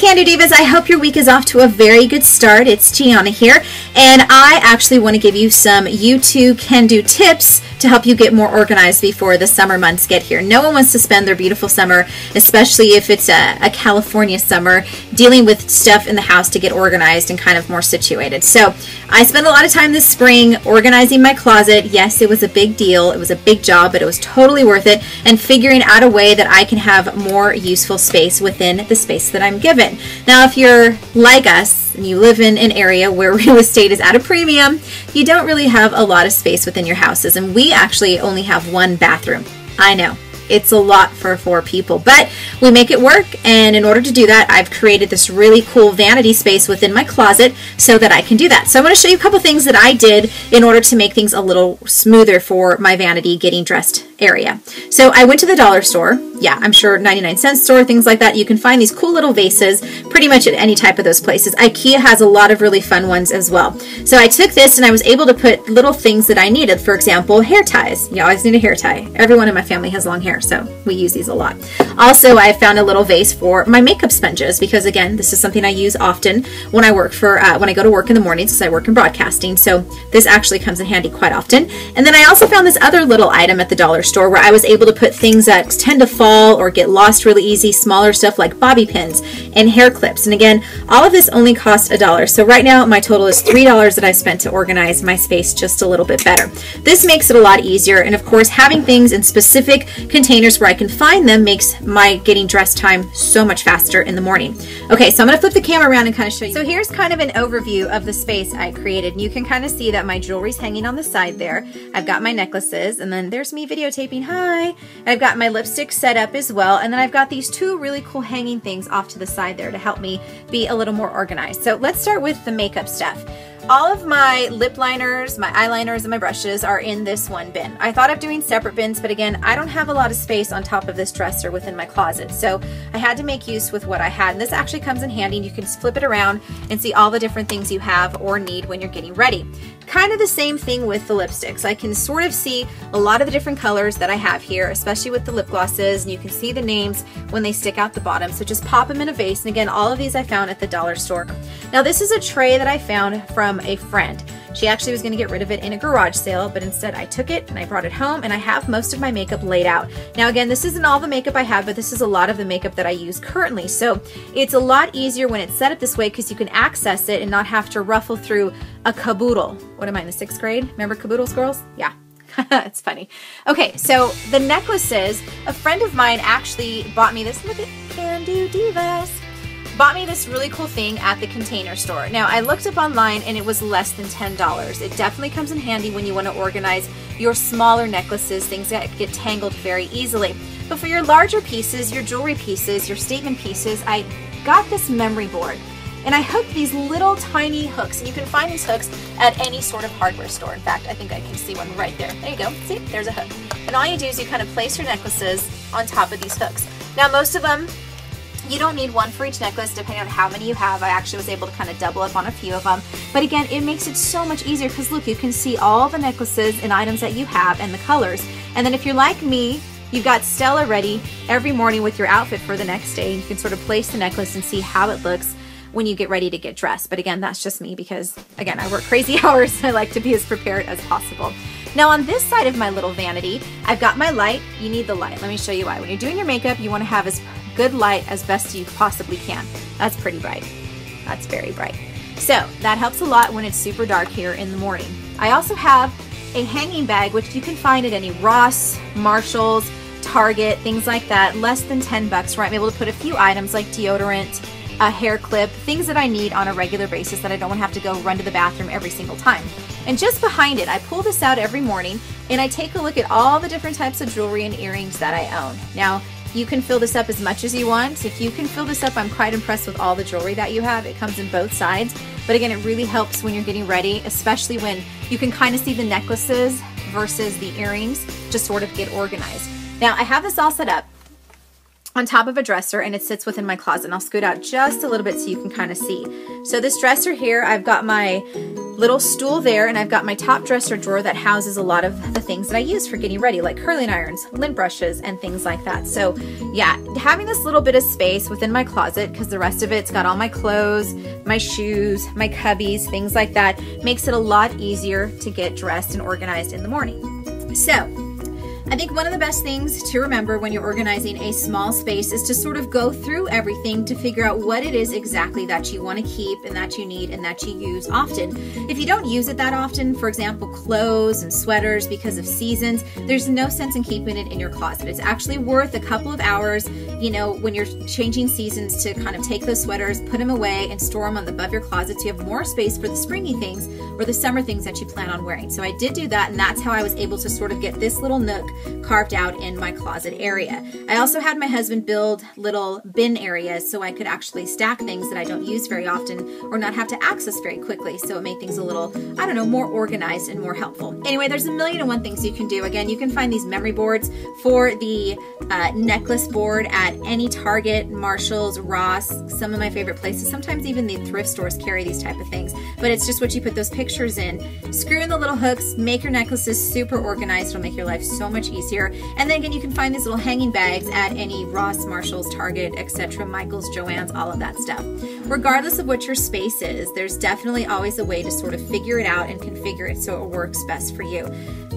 Can Do Divas, I hope your week is off to a very good start. It's Gianna here, and I actually want to give you some YouTube can-do tips to help you get more organized before the summer months get here. No one wants to spend their beautiful summer, especially if it's a California summer, dealing with stuff in the house to get organized and kind of more situated. So I spent a lot of time this spring organizing my closet. Yes, it was a big deal. It was a big job, but it was totally worth it, and figuring out a way that I can have more useful space within the space that I'm given. Now, if you're like us and you live in an area where real estate is at a premium, you don't really have a lot of space within your houses, and we actually only have one bathroom. I know. It's a lot for 4 people, but we make it work, and in order to do that, I've created this really cool vanity space within my closet so that I can do that. So I'm going to show you a couple things that I did in order to make things a little smoother for my vanity getting dressed area. So I went to the dollar store. Yeah, I'm sure 99-cent store, things like that. You can find these cool little vases pretty much at any type of those places. IKEA has a lot of really fun ones as well. So I took this and I was able to put little things that I needed. For example, hair ties. You always need a hair tie. Everyone in my family has long hair, so we use these a lot. Also, I found a little vase for my makeup sponges because, again, this is something I use often when I work for when I go to work in the mornings because I work in broadcasting. So this actually comes in handy quite often. And then I also found this other little item at the dollar store where I was able to put things that tend to fall or get lost really easy, smaller stuff like bobby pins and hair clips. And again, all of this only cost $1. So right now my total is $3 that I've spent to organize my space just a little bit better. This makes it a lot easier, and of course having things in specific containers where I can find them makes my getting dressed time so much faster in the morning. Okay, so I'm going to flip the camera around and kind of show you. So here's kind of an overview of the space I created, and you can kind of see that my jewelry's hanging on the side there. I've got my necklaces, and then there's me videotaping. Hi! I've got my lipstick set up as well, and then I've got these 2 really cool hanging things off to the side there to help me be a little more organized. So let's start with the makeup stuff. All of my lip liners, my eyeliners, and my brushes are in this one bin. I thought of doing separate bins, but again, I don't have a lot of space on top of this dresser within my closet, so I had to make use with what I had. And this actually comes in handy, and you can flip it around and see all the different things you have or need when you're getting ready. Kind of the same thing with the lipsticks. I can sort of see a lot of the different colors that I have here, especially with the lip glosses, and you can see the names when they stick out the bottom. So just pop them in a vase. And again, all of these I found at the dollar store. Now this is a tray that I found from a friend. She actually was going to get rid of it in a garage sale, but instead I took it and I brought it home, and I have most of my makeup laid out. Now again, this isn't all the makeup I have, but this is a lot of the makeup that I use currently. So it's a lot easier when it's set up this way because you can access it and not have to ruffle through a caboodle. What am I, in the 6th grade? Remember caboodles, girls? Yeah. It's funny. Okay, so the necklaces, a friend of mine actually bought me this. Look at Can Do Divas. Bought me this really cool thing at the Container Store. Now, I looked up online and it was less than $10. It definitely comes in handy when you want to organize your smaller necklaces, things that get tangled very easily. But for your larger pieces, your jewelry pieces, your statement pieces, I got this memory board. And I hooked these little tiny hooks, and you can find these hooks at any sort of hardware store. In fact, I think I can see one right there. There you go. See, there's a hook. And all you do is you kind of place your necklaces on top of these hooks. Now, most of them, you don't need one for each necklace, depending on how many you have. I actually was able to kind of double up on a few of them. But again, it makes it so much easier because look, you can see all the necklaces and items that you have and the colors. And then if you're like me, you've got Stella ready every morning with your outfit for the next day. You can sort of place the necklace and see how it looks when you get ready to get dressed. But again, that's just me because, again, I work crazy hours. I like to be as prepared as possible. Now on this side of my little vanity, I've got my light. You need the light. Let me show you why. When you're doing your makeup, you want to have as good light as best you possibly can. That's pretty bright. That's very bright. So that helps a lot when it's super dark here in the morning. I also have a hanging bag, which you can find at any Ross, Marshalls, Target, things like that, less than 10 bucks, where I'm able to put a few items like deodorant, a hair clip, things that I need on a regular basis that I don't want to have to go run to the bathroom every single time. And just behind it, I pull this out every morning and I take a look at all the different types of jewelry and earrings that I own. Now, you can fill this up as much as you want. If you can fill this up, I'm quite impressed with all the jewelry that you have. It comes in both sides. But again, it really helps when you're getting ready, especially when you can kind of see the necklaces versus the earrings, just sort of get organized. Now, I have this all set up. on top of a dresser, and it sits within my closet. And I'll scoot out just a little bit so you can kind of see. So this dresser here, I've got my little stool there, and I've got my top dresser drawer that houses a lot of the things that I use for getting ready, like curling irons, lint brushes, and things like that. So yeah, having this little bit of space within my closet, because the rest of it's got all my clothes, my shoes, my cubbies, things like that, makes it a lot easier to get dressed and organized in the morning. So I think one of the best things to remember when you're organizing a small space is to sort of go through everything to figure out what it is exactly that you want to keep and that you need and that you use often. If you don't use it that often, for example, clothes and sweaters because of seasons, there's no sense in keeping it in your closet. It's actually worth a couple of hours, you know, when you're changing seasons to kind of take those sweaters, put them away and store them on the above your closet so you have more space for the springy things or the summer things that you plan on wearing. So I did do that, and that's how I was able to sort of get this little nook carved out in my closet area. I also had my husband build little bin areas so I could actually stack things that I don't use very often or not have to access very quickly. So it made things a little, I don't know, more organized and more helpful. Anyway, there's a million and one things you can do. Again, you can find these memory boards for the necklace board at any Target, Marshall's, Ross, some of my favorite places. Sometimes even the thrift stores carry these type of things, but it's just what you put those pictures in. Screw in the little hooks, make your necklaces super organized. It'll make your life so much easier. And then again, you can find these little hanging bags at any Ross, Marshall's, Target, etc., Michael's, Joann's, all of that stuff. Regardless of what your space is, there's definitely always a way to sort of figure it out and configure it so it works best for you.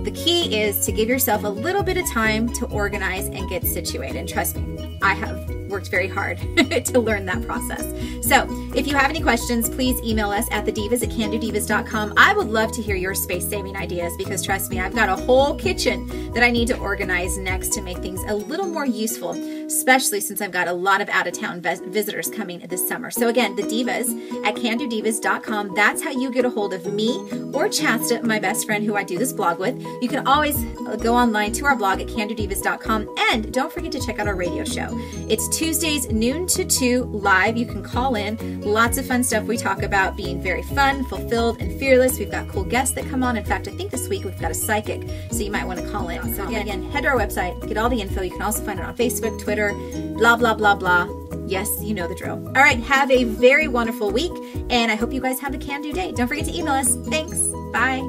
The key is to give yourself a little bit of time to organize and get situated. And trust me, I have worked very hard to learn that process. So if you have any questions, please email us at thedivas@candodivas.com. I would love to hear your space saving ideas, because trust me, I've got a whole kitchen that I need to organize next to make things a little more useful, especially since I've got a lot of out-of-town visitors coming this summer. So again, thedivas@candodivas.com. That's how you get a hold of me or Chasta, my best friend who I do this blog with. You can always go online to our blog at candodivas.com, and don't forget to check out our radio show. It's Tuesdays noon to 2 live. You can call in. Lots of fun stuff we talk about, being very fun, fulfilled, and fearless. We've got cool guests that come on. In fact, I think this week we've got a psychic, so you might want to call in. So again, head to our website, get all the info. You can also find it on Facebook, Twitter, blah, blah, blah, blah. Yes, you know the drill. All right, have a very wonderful week, and I hope you guys have a can-do day. Don't forget to email us. Thanks. Bye.